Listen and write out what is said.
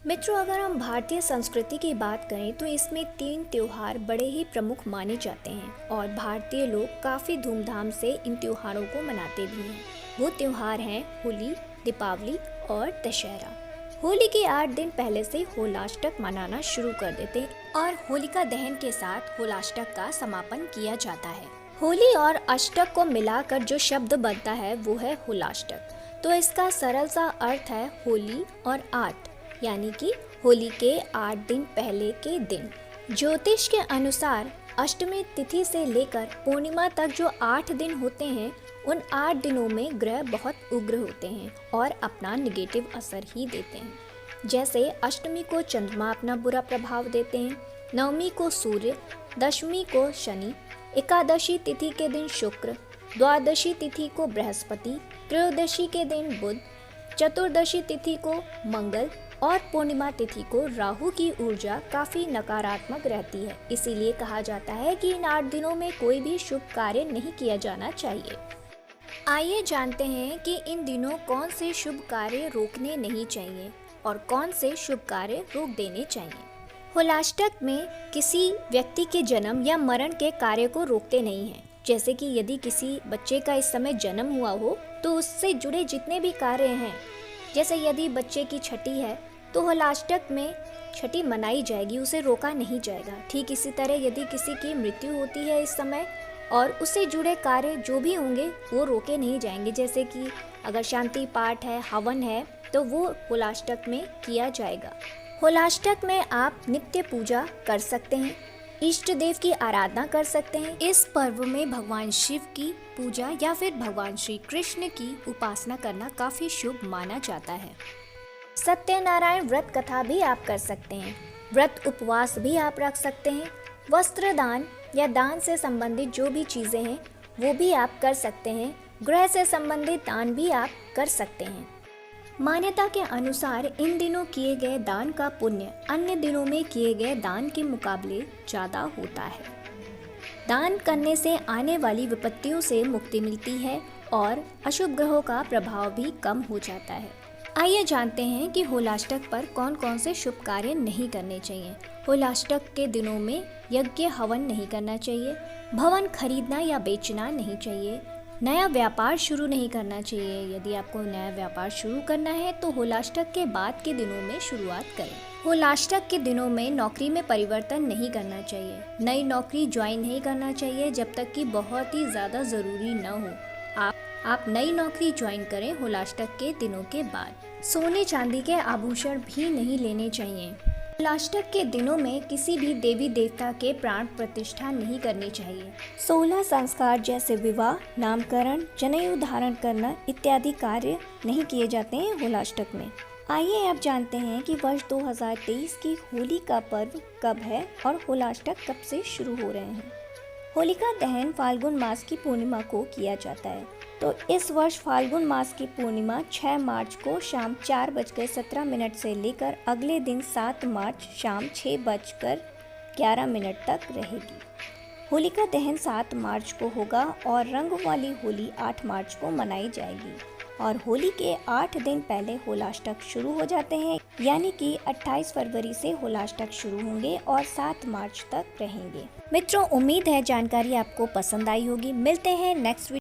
मित्रों, अगर हम भारतीय संस्कृति की बात करें तो इसमें 3 त्योहार बड़े ही प्रमुख माने जाते हैं और भारतीय लोग काफ़ी धूमधाम से इन त्योहारों को मनाते भी हैं। वो त्योहार हैं होली, दीपावली और दशहरा। होली के 8 दिन पहले से होलाष्टक मनाना शुरू कर देते हैं और होलिका दहन के साथ होलाष्टक का समापन किया जाता है। होली और अष्टक को मिलाकर जो शब्द बनता है वो है होलाष्टक। तो इसका सरल सा अर्थ है होली और 8, यानी कि होली के 8 दिन पहले के दिन। ज्योतिष के अनुसार अष्टमी तिथि से लेकर पूर्णिमा तक जो 8 दिन होते हैं, उन 8 दिनों में ग्रह बहुत उग्र होते हैं और अपना निगेटिव असर ही देते हैं। जैसे अष्टमी को चंद्रमा अपना बुरा प्रभाव देते हैं, नवमी को सूर्य, दशमी को शनि, एकादशी तिथि के दिन शुक्र, द्वादशी तिथि को बृहस्पति, त्रयोदशी के दिन बुध, चतुर्दशी तिथि को मंगल और पूर्णिमा तिथि को राहु की ऊर्जा काफ़ी नकारात्मक रहती है। इसीलिए कहा जाता है कि इन 8 दिनों में कोई भी शुभ कार्य नहीं किया जाना चाहिए। आइए जानते हैं कि इन दिनों कौन से शुभ कार्य रोकने नहीं चाहिए और कौन से शुभ कार्य रोक देने चाहिए। होलाष्टक में किसी व्यक्ति के जन्म या मरण के कार्य को रोकते नहीं हैं। जैसे कि यदि किसी बच्चे का इस समय जन्म हुआ हो तो उससे जुड़े जितने भी कार्य हैं, जैसे यदि बच्चे की छठी है तो होलाष्टक में छठी मनाई जाएगी, उसे रोका नहीं जाएगा। ठीक इसी तरह यदि किसी की मृत्यु होती है इस समय और उससे जुड़े कार्य जो भी होंगे वो रोके नहीं जाएंगे। जैसे कि अगर शांति पाठ है, हवन है, तो वो होलाष्टक में किया जाएगा। होलाष्टक में आप नित्य पूजा कर सकते हैं, इष्ट देव की आराधना कर सकते हैं। इस पर्व में भगवान शिव की पूजा या फिर भगवान श्री कृष्ण की उपासना करना काफ़ी शुभ माना जाता है। सत्यनारायण व्रत कथा भी आप कर सकते हैं, व्रत उपवास भी आप रख सकते हैं, वस्त्र दान या दान से संबंधित जो भी चीज़ें हैं वो भी आप कर सकते हैं, गृह से संबंधित दान भी आप कर सकते हैं। मान्यता के अनुसार इन दिनों किए गए दान का पुण्य अन्य दिनों में किए गए दान के मुकाबले ज़्यादा होता है। दान करने से आने वाली विपत्तियों से मुक्ति मिलती है और अशुभ ग्रहों का प्रभाव भी कम हो जाता है। आइए जानते हैं कि होलाष्टक पर कौन कौन से शुभ कार्य नहीं करने चाहिए। होलाष्टक के दिनों में यज्ञ हवन नहीं करना चाहिए, भवन खरीदना या बेचना नहीं चाहिए, नया व्यापार शुरू नहीं करना चाहिए। यदि आपको नया व्यापार शुरू करना है तो होलाष्टक के बाद के दिनों में शुरुआत करें। होलाष्टक के दिनों में नौकरी में परिवर्तन नहीं करना चाहिए, नई नौकरी ज्वाइन नहीं करना चाहिए जब तक कि बहुत ही ज़्यादा ज़रूरी न हो। आप नई नौकरी ज्वाइन करें होलाष्टक के दिनों के बाद। सोने चांदी के आभूषण भी नहीं लेने चाहिए। होलाष्टक के दिनों में किसी भी देवी देवता के प्राण प्रतिष्ठा नहीं करनी चाहिए। 16 संस्कार जैसे विवाह, नामकरण, जनेऊ धारण करना इत्यादि कार्य नहीं किए जाते हैं होलाष्टक में। आइए अब जानते हैं कि वर्ष 2023 की होली का पर्व कब है और होलाष्टक कब से शुरू हो रहे हैं। होलिका दहन फाल्गुन मास की पूर्णिमा को किया जाता है। तो इस वर्ष फाल्गुन मास की पूर्णिमा 6 मार्च को शाम 4:17 से लेकर अगले दिन 7 मार्च शाम 6:11 तक रहेगी। होलिका दहन 7 मार्च को होगा और रंग वाली होली 8 मार्च को मनाई जाएगी और होली के 8 दिन पहले होलाष्टक शुरू हो जाते हैं, यानी कि 28 फरवरी से होलाष्टक शुरू होंगे और 7 मार्च तक रहेंगे। मित्रों, उम्मीद है जानकारी आपको पसंद आई होगी। मिलते हैं नेक्स्ट